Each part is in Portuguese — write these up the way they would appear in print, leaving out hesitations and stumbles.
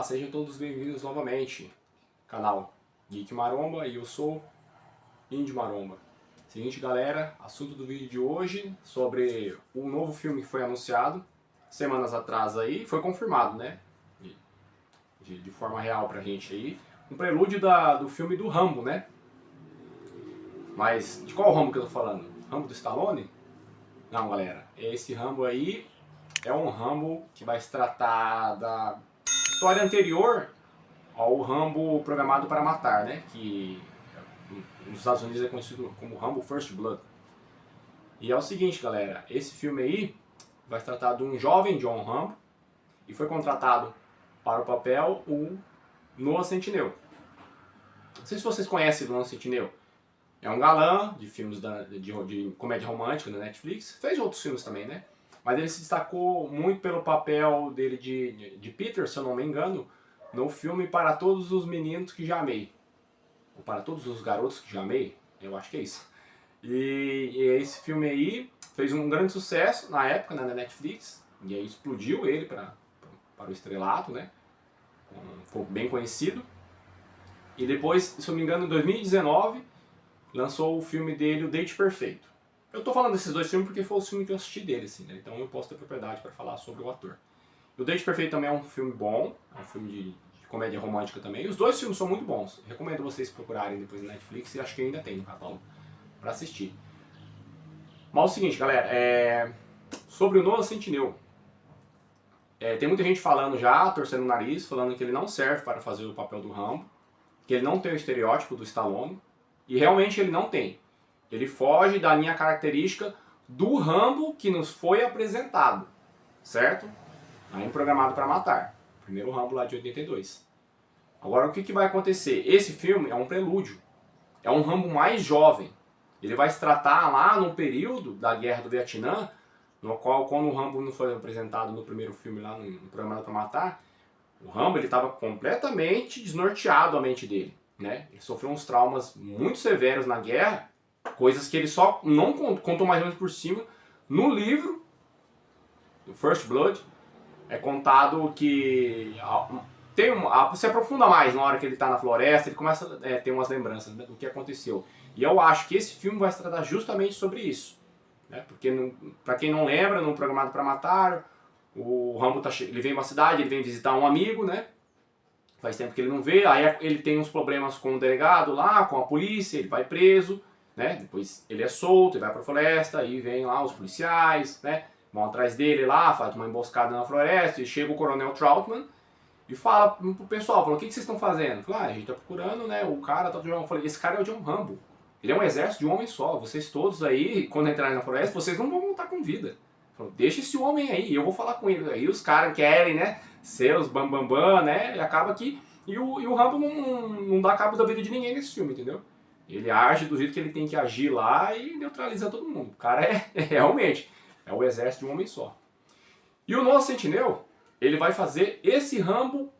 Olá, sejam todos bem-vindos novamente. Canal Geek Maromba e eu sou Indy Maromba. Seguinte, galera, assunto do vídeo de hoje sobre um novo filme que foi anunciado semanas atrás aí, foi confirmado, né? De forma real pra gente aí. Um prelúdio do filme do Rambo, né? Mas de qual Rambo que eu tô falando? Rambo do Stallone? Não, galera, esse Rambo aí é um Rambo que vai se tratar da história anterior ao Rambo Programado para Matar, né? Que nos Estados Unidos é conhecido como Rambo First Blood. E é o seguinte, galera, esse filme aí vai se tratar de um jovem John Rambo e foi contratado para o papel o Noah Centineo. Não sei se vocês conhecem o Noah Centineo. É um galã de filmes de comédia romântica na Netflix. Fez outros filmes também, né? Mas ele se destacou muito pelo papel dele de Peter, se eu não me engano, no filme Para Todos os Meninos que Já Amei. Ou Para Todos os Garotos que Já Amei, eu acho que é isso. E esse filme aí fez um grande sucesso na época na Netflix. E aí explodiu ele para o estrelato, né? Ficou bem conhecido. E depois, se eu não me engano, em 2019, lançou o filme dele, O Date Perfeito. Eu tô falando desses dois filmes porque foi o filme que eu assisti dele, assim, né? Então eu posso ter propriedade para falar sobre o ator. O Date Perfeito também é um filme bom, é um filme de comédia romântica também. E os dois filmes são muito bons. Recomendo vocês procurarem depois na Netflix, e acho que ainda tem no catálogo para assistir. Mas é o seguinte, galera, sobre o Noah Centineo. Tem muita gente falando já, torcendo o nariz, falando que ele não serve para fazer o papel do Rambo, que ele não tem o estereótipo do Stallone, e realmente ele não tem. Ele foge da linha característica do Rambo que nos foi apresentado, certo? Aí Programado para Matar, primeiro Rambo lá de 82. Agora o que vai acontecer? Esse filme é um prelúdio, é um Rambo mais jovem. Ele vai se tratar lá no período da Guerra do Vietnã, no qual, quando o Rambo não foi apresentado no primeiro filme lá no Programado para Matar, o Rambo estava completamente desnorteado a mente dele, né? Ele sofreu uns traumas muito severos na guerra, coisas que ele só não contou mais ou menos por cima. No livro, do First Blood, é contado que se aprofunda mais na hora que ele está na floresta, ele começa a ter umas lembranças, né, do que aconteceu. E eu acho que esse filme vai se tratar justamente sobre isso, né? Porque, para quem não lembra, no Programado para Matar, o Rambo ele vem pra cidade, ele vem visitar um amigo, né? Faz tempo que ele não vê, aí ele tem uns problemas com o delegado lá, com a polícia, ele vai preso, né? Depois ele é solto, ele vai pra floresta, aí vem lá os policiais, né? Vão atrás dele lá, faz uma emboscada na floresta, e chega o Coronel Troutman e fala pro pessoal, o que vocês estão fazendo? Fala, a gente tá procurando, né, o cara, eu falei, esse cara é o John Rambo, ele é um exército de um homem só, vocês todos aí, quando entrarem na floresta, vocês não vão voltar com vida. Falei, deixa esse homem aí, eu vou falar com ele. Aí os caras querem, né, ser os bambambam, né, e acaba que... E o Rambo não dá cabo da vida de ninguém nesse filme, entendeu? Ele age do jeito que ele tem que agir lá e neutraliza todo mundo. O cara realmente é o exército de um homem só. E o Noah Centineo, ele vai fazer esse Rambo,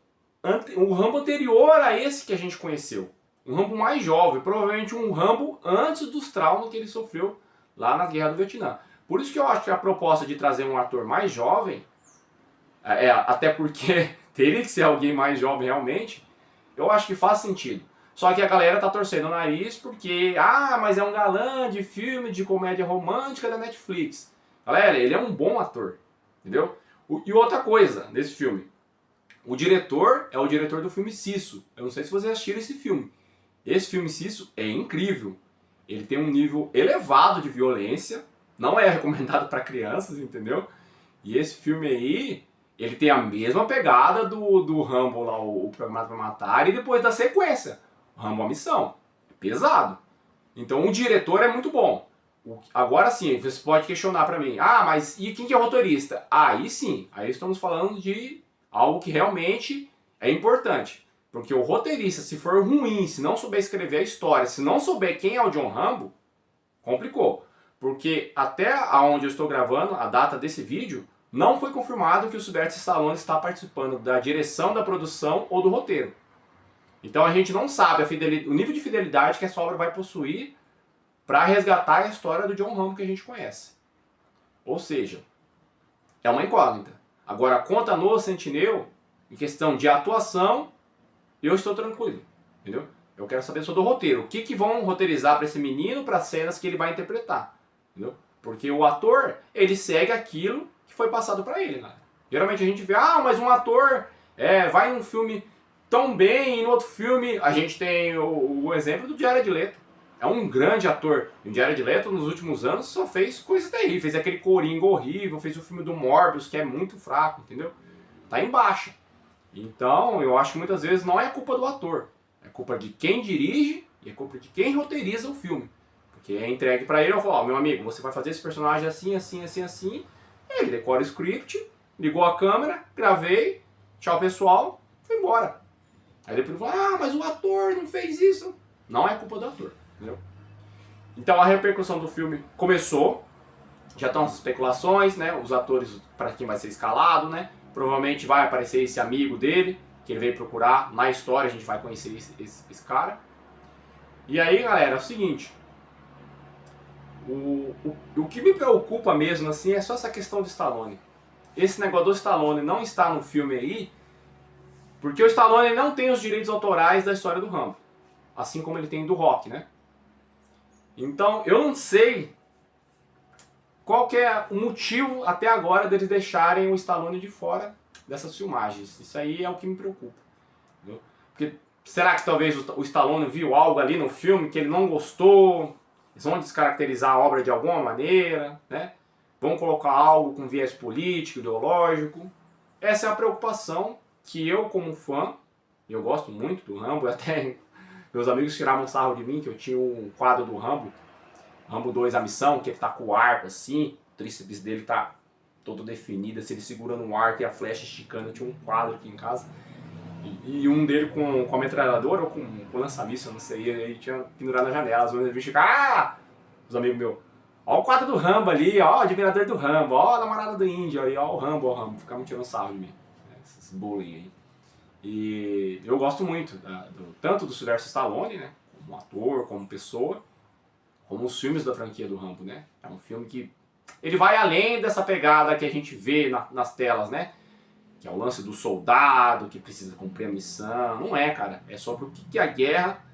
o Rambo anterior a esse que a gente conheceu. Um Rambo mais jovem, provavelmente um Rambo antes dos traumas que ele sofreu lá na Guerra do Vietnã. Por isso que eu acho que a proposta de trazer um ator mais jovem, até porque teria que ser alguém mais jovem realmente, eu acho que faz sentido. Só que a galera tá torcendo o nariz porque, mas é um galã de filme de comédia romântica da Netflix. Galera, ele é um bom ator, entendeu? E outra coisa nesse filme, o diretor é o diretor do filme Sisso. Eu não sei se vocês assistiram esse filme. Esse filme Sisso é incrível. Ele tem um nível elevado de violência, não é recomendado para crianças, entendeu? E esse filme aí, ele tem a mesma pegada do Rambo lá, o Programado para Matar, e depois da sequência, o Rambo a Missão. É pesado. Então o diretor é muito bom. Agora sim, você pode questionar para mim, mas e quem que é o roteirista? Aí sim, aí estamos falando de algo que realmente é importante. Porque o roteirista, se for ruim, se não souber escrever a história, se não souber quem é o John Rambo, complicou. Porque até onde eu estou gravando, a data desse vídeo, não foi confirmado que o Sylvester Stallone está participando da direção da produção ou do roteiro. Então a gente não sabe o nível de fidelidade que essa obra vai possuir para resgatar a história do John Rambo que a gente conhece. Ou seja, é uma incógnita. Agora, quanto a Noah Centineo, em questão de atuação, eu estou tranquilo, entendeu? Eu quero saber sobre o roteiro. O que vão roteirizar para esse menino, para as cenas que ele vai interpretar, entendeu? Porque o ator, ele segue aquilo que foi passado para ele, cara. Geralmente a gente vê, mas um ator vai num filme tão bem e no outro filme a gente tem o exemplo do Jared Leto. É um grande ator. E o Jared Leto nos últimos anos só fez coisas terríveis. Fez aquele Coringa horrível, fez o filme do Morbius, que é muito fraco, entendeu? Tá em baixa. Então, eu acho que muitas vezes não é culpa do ator. É culpa de quem dirige e é culpa de quem roteiriza o filme. Porque é entregue pra ele, eu falo, meu amigo, você vai fazer esse personagem assim, assim, assim, assim. Ele decora o script, ligou a câmera, gravei, tchau pessoal, foi embora. Aí depois fala, mas o ator não fez isso. Não é culpa do ator, entendeu? Então a repercussão do filme começou, já estão as especulações, né? Os atores para quem vai ser escalado, né? Provavelmente vai aparecer esse amigo dele, que ele veio procurar. Na história a gente vai conhecer esse cara. E aí, galera, é o seguinte. O que me preocupa mesmo assim é só essa questão do Stallone. Esse negócio do Stallone não está no filme aí, porque o Stallone não tem os direitos autorais da história do Rambo. Assim como ele tem do Rock, né? Então, eu não sei qual que é o motivo até agora deles deixarem o Stallone de fora dessas filmagens. Isso aí é o que me preocupa. Entendeu? Porque será que talvez o Stallone viu algo ali no filme que ele não gostou? Eles vão descaracterizar a obra de alguma maneira, né? Vão colocar algo com viés político, ideológico. Essa é a preocupação que eu, como fã, e eu gosto muito do Rambo, até meus amigos tiravam sarro de mim, que eu tinha um quadro do Rambo, Rambo 2, A Missão, que ele tá com o arco assim, o tríceps dele tá todo definido, assim, ele segurando um arco e a flecha esticando. Eu tinha um quadro aqui em casa. E um dele com a metralhadora ou com lança-míssil, eu não sei, ele tinha pendurado na janela, as vezes ficar, os amigos meus, ó o quadro do Rambo ali, ó o admirador do Rambo, ó a namorada do índio aí, ó o Rambo, ficavam tirando sarro de mim, esses bullying aí. E eu gosto muito, tanto do Sylvester Stallone, né, como ator, como pessoa, como os filmes da franquia do Rambo, né, é um filme que ele vai além dessa pegada que a gente vê nas telas, né, que é o lance do soldado que precisa cumprir a missão. Não é, cara. É sobre o que a guerra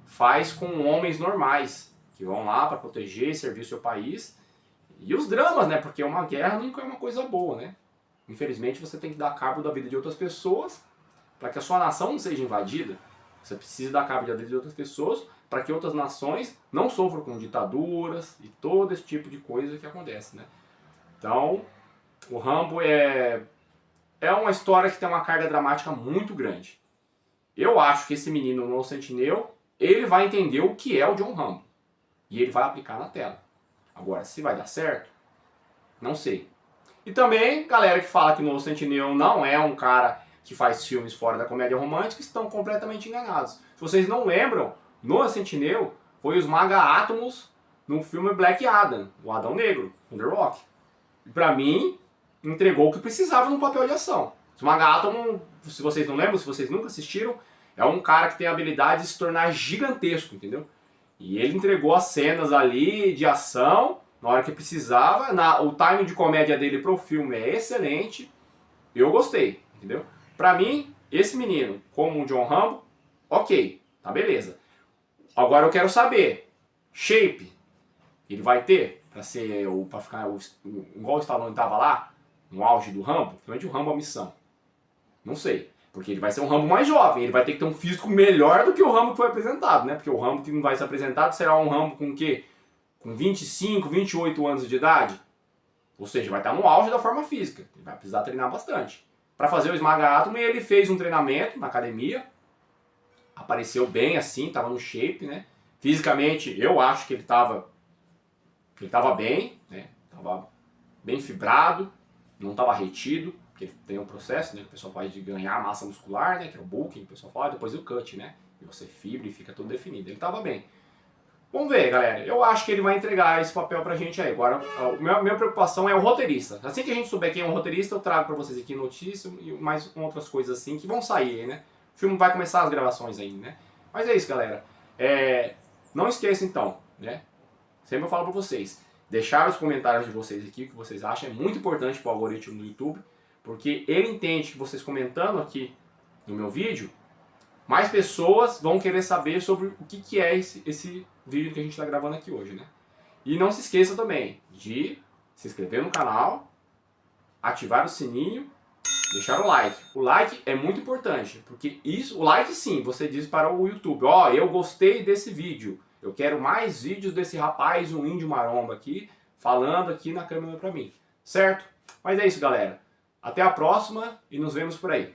faz com homens normais, que vão lá para proteger e servir o seu país. E os dramas, né? Porque uma guerra nunca é uma coisa boa, né? Infelizmente você tem que dar cabo da vida de outras pessoas para que a sua nação não seja invadida. Você precisa dar cabo da vida de outras pessoas para que outras nações não sofram com ditaduras e todo esse tipo de coisa que acontece, né? Então, o Rambo é uma história que tem uma carga dramática muito grande. Eu acho que esse menino no Sentinel, ele vai entender o que é o John Rambo. E ele vai aplicar na tela. Agora, se vai dar certo, não sei. E também, galera que fala que o Sentinel não é um cara que faz filmes fora da comédia romântica, estão completamente enganados. Se vocês não lembram, no Sentinel foi os Maga-Átomos no filme Black Adam, o Adão Negro, com The Rock. E pra mim, entregou o que precisava no papel de ação. O Maga-Átomo, se vocês não lembram, se vocês nunca assistiram, é um cara que tem a habilidade de se tornar gigantesco, entendeu? E ele entregou as cenas ali de ação na hora que precisava. O timing de comédia dele pro filme é excelente. Eu gostei, entendeu? Pra mim, esse menino, como o John Rambo, ok, tá beleza. Agora eu quero saber, shape, ele vai ter pra ficar igual o Stallone tava lá, no auge do Rambo, principalmente o Rambo A Missão. Não sei, porque ele vai ser um Rambo mais jovem, ele vai ter que ter um físico melhor do que o Rambo que foi apresentado, né? Porque o Rambo que não vai ser apresentado será um Rambo com o quê? Com 25, 28 anos de idade? Ou seja, vai estar no auge da forma física, ele vai precisar treinar bastante. Para fazer o Esmaga-Átomo, ele fez um treinamento na academia, apareceu bem assim, estava no shape, né? Fisicamente, eu acho que ele estava bem, né? Estava bem fibrado, não estava retido, porque tem um processo, né, que o pessoal faz de ganhar massa muscular, né, que é o bulking, que o pessoal fala, depois o cut, né, e você fibra e fica tudo definido. Ele estava bem. Vamos ver, galera. Eu acho que ele vai entregar esse papel pra gente aí. Agora, a minha preocupação é o roteirista. Assim que a gente souber quem é o roteirista, eu trago pra vocês aqui notícia e mais outras coisas assim que vão sair, né. O filme vai começar as gravações ainda, né. Mas é isso, galera. Não esqueça então, né, sempre eu falo pra vocês, deixar os comentários de vocês aqui, o que vocês acham, é muito importante para o algoritmo do YouTube, Porque ele entende que vocês comentando aqui no meu vídeo, mais pessoas vão querer saber sobre o que é esse vídeo que a gente está gravando aqui hoje, né? E não se esqueça também de se inscrever no canal, ativar o sininho, deixar o like. O like é muito importante, porque o like sim, você diz para o YouTube, ó, eu gostei desse vídeo, eu quero mais vídeos desse rapaz, um índio maromba aqui, falando aqui na câmera para mim, certo? Mas é isso, galera. Até a próxima e nos vemos por aí.